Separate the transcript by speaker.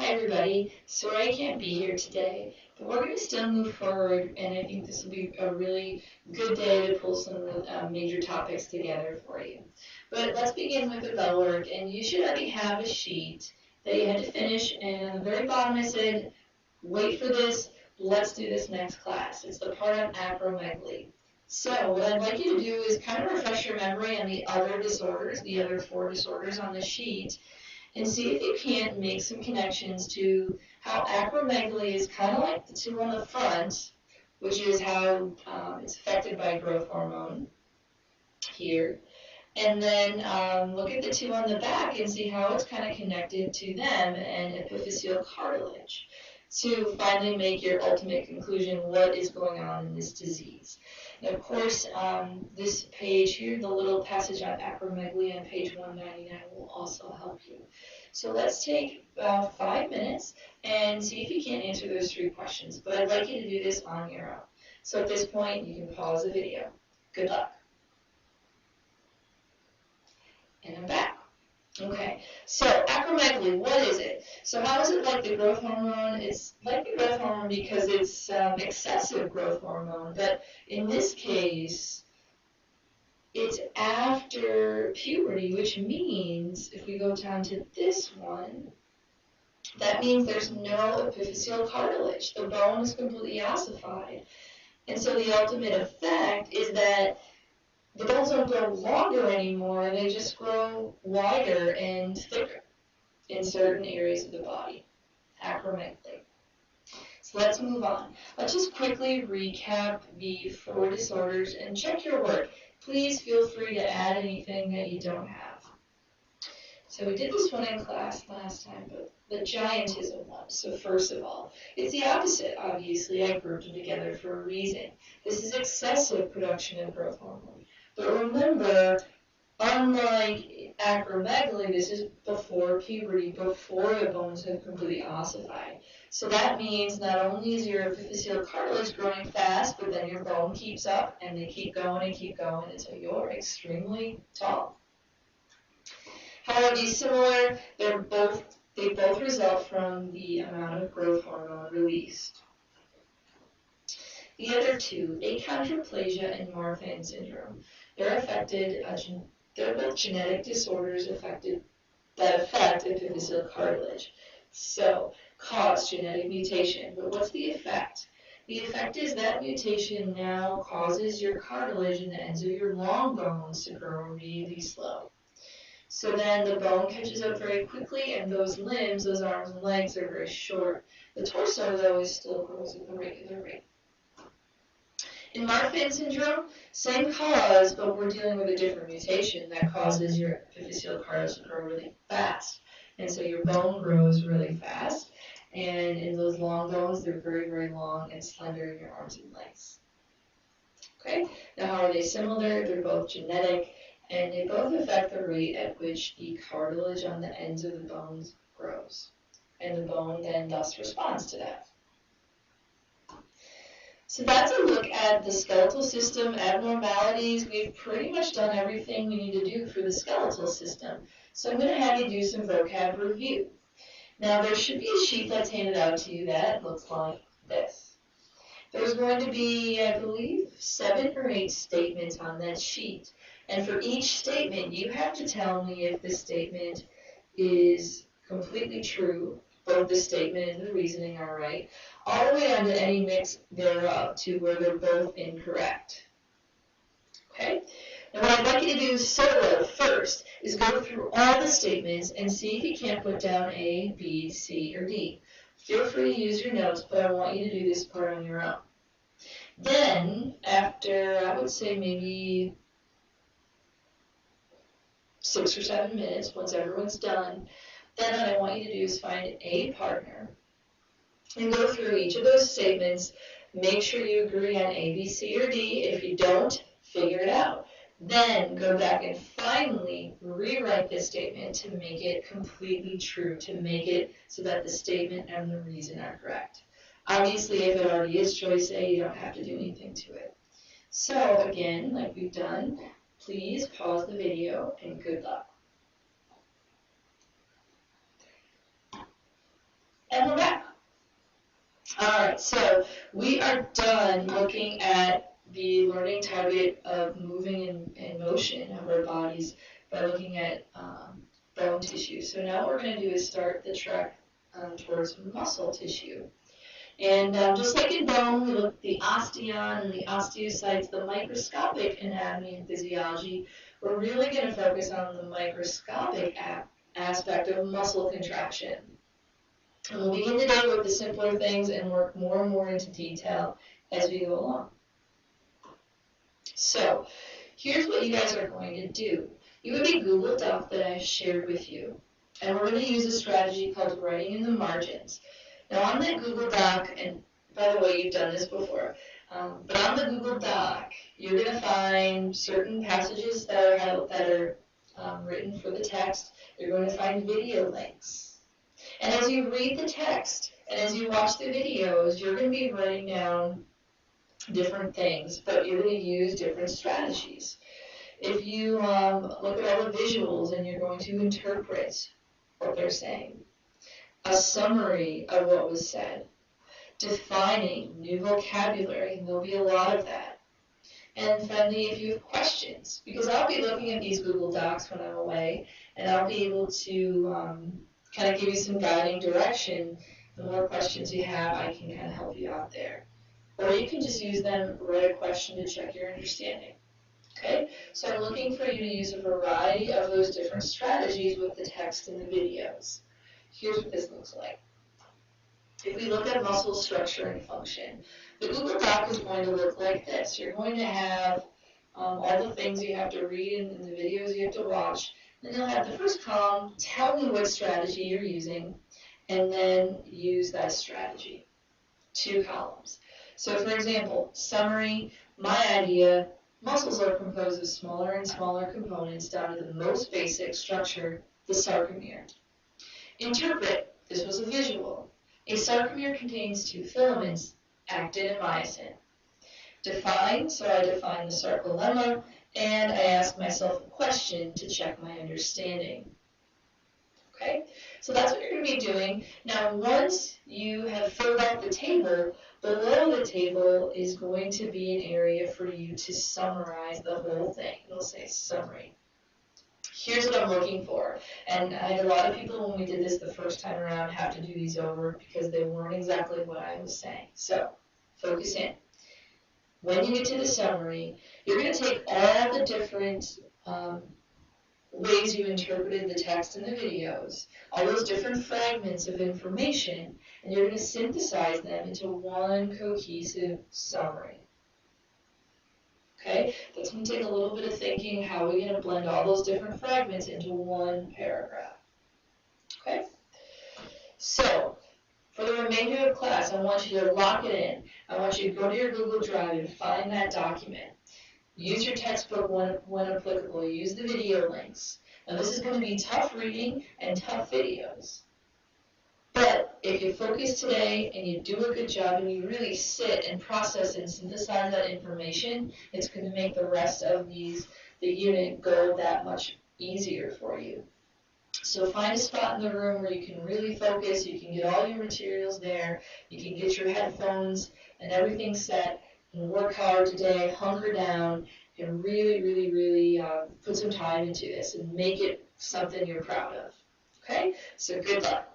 Speaker 1: Hi everybody, sorry I can't be here today, but we're going to still move forward, and I think this will be a really good day to pull some major topics together for you. But let's begin with the bell work, and you should already have a sheet that you had to finish, and on the very bottom I said, wait for this, let's do this next class. It's the part on acromegaly. So what I'd like you to do is kind of refresh your memory on the other disorders, the other 4 disorders on the sheet, and see if you can't make some connections to how acromegaly is kind of like the 2 on the front, which is how it's affected by growth hormone here. And then look at the 2 on the back and see how it's kind of connected to them and epiphyseal cartilage to finally make your ultimate conclusion, what is going on in this disease. And of course, this page here, the little passage on acromegaly on page 199 will also help you. So let's take about 5 minutes and see if you can't answer those 3 questions. But I'd like you to do this on your own. So at this point, you can pause the video. Good luck. And I'm back. Okay, so acromegaly, what is it? So how is it like the growth hormone? It's like the growth hormone because it's excessive growth hormone, but in this case, it's after puberty, which means, if we go down to this one, that means there's no epiphyseal cartilage. The bone is completely ossified. And so the ultimate effect is that the bones don't grow longer anymore, they just grow wider and thicker in certain areas of the body. Acromegaly. So let's move on. Let's just quickly recap the 4 disorders and check your work. Please feel free to add anything that you don't have. So we did this one in class last time, but the giantism one. So first of all, it's the opposite, obviously. I grouped them together for a reason. This is excessive production of growth hormone. But remember, unlike acromegaly, this is before puberty, before the bones have completely ossified. So that means not only is your epiphyseal cartilage growing fast, but then your bone keeps up, and they keep going until you're extremely tall. How are these similar? They both result from the amount of growth hormone released. The other 2, achondroplasia and Marfan syndrome, they're both genetic disorders that affect epiphyseal cartilage. So, cause genetic mutation. But what's the effect? The effect is that mutation now causes your cartilage and the ends of your long bones to grow really slow. So then the bone catches up very quickly, and those limbs, those arms and legs, are very short. The torso, though, still grows at the regular rate. In Marfan syndrome, same cause, but we're dealing with a different mutation that causes your epiphyseal cartilage to grow really fast. And so your bone grows really fast, and in those long bones, they're very, very long and slender in your arms and legs. Okay, now how are they similar? They're both genetic, and they both affect the rate at which the cartilage on the ends of the bones grows. And the bone then thus responds to that. So that's a look at the skeletal system, abnormalities. We've pretty much done everything we need to do for the skeletal system. So I'm going to have you do some vocab review. Now there should be a sheet that's handed out to you that looks like this. There's going to be, I believe, 7 or 8 statements on that sheet. And for each statement, you have to tell me if the statement is completely true, both the statement and the reasoning are right, all the way down to any mix thereof to where they're both incorrect. Okay? Now what I'd like you to do solo first is go through all the statements and see if you can't put down A, B, C, or D. Feel free to use your notes, but I want you to do this part on your own. Then, after, I would say maybe 6 or 7 minutes, once everyone's done, then what I want you to do is find a partner and go through each of those statements. Make sure you agree on A, B, C, or D. If you don't, figure it out. Then go back and finally rewrite this statement to make it completely true, to make it so that the statement and the reason are correct. Obviously, if it already is choice A, you don't have to do anything to it. So again, like we've done, please pause the video and good luck. All right, so we are done looking at the learning target of moving and motion of our bodies by looking at bone tissue. So now what we're going to do is start the trek towards muscle tissue. And just like in bone, we look at the osteon and the osteocytes, the microscopic anatomy and physiology. We're really going to focus on the microscopic aspect of muscle contraction. And we'll begin today with the simpler things and work more and more into detail as we go along. So, here's what you guys are going to do. You have a Google Doc that I shared with you, and we're going to use a strategy called writing in the margins. Now, on that Google Doc, and by the way, you've done this before, but on the Google Doc, you're going to find certain passages that are written for the text. You're going to find video links. And as you read the text and as you watch the videos, you're going to be writing down different things, but you're going to use different strategies. If you look at all the visuals and you're going to interpret what they're saying, a summary of what was said, defining new vocabulary, and there'll be a lot of that. And finally, if you have questions, because I'll be looking at these Google Docs when I'm away, and I'll be able to kind of give you some guiding direction. The more questions you have, I can kind of help you out there. Or you can just use them, write a question to check your understanding. Okay? So I'm looking for you to use a variety of those different strategies with the text and the videos. Here's what this looks like. If we look at muscle structure and function, the Google Doc is going to look like this. You're going to have all the things you have to read and the videos you have to watch. Then you'll have the first column, tell me what strategy you're using, and then use that strategy. 2 columns. So for example, summary, my idea, muscles are composed of smaller and smaller components down to the most basic structure, the sarcomere. Interpret, this was a visual. A sarcomere contains 2 filaments, actin and myosin. Define, so I define the sarcolemma, and I ask myself a question to check my understanding. Okay, so that's what you're going to be doing. Now, once you have filled out the table, below the table is going to be an area for you to summarize the whole thing. It'll say summary. Here's what I'm looking for. And I had a lot of people, when we did this the first time around, have to do these over because they weren't exactly what I was saying. So, focus in. When you get to the summary, you're going to take all the different ways you interpreted the text and the videos, all those different fragments of information, and you're going to synthesize them into one cohesive summary. Okay? That's going to take a little bit of thinking. How are we going to blend all those different fragments into one paragraph? Okay? So, for the remainder of class, I want you to lock it in. I want you to go to your Google Drive and find that document. Use your textbook when applicable. Use the video links. Now, this is going to be tough reading and tough videos. But if you focus today and you do a good job and you really sit and process and synthesize that information, it's going to make the rest of the unit go that much easier for you. So find a spot in the room where you can really focus, you can get all your materials there, you can get your headphones and everything set, and work hard today, hunker down, and really, really, really put some time into this and make it something you're proud of. Okay? So good luck.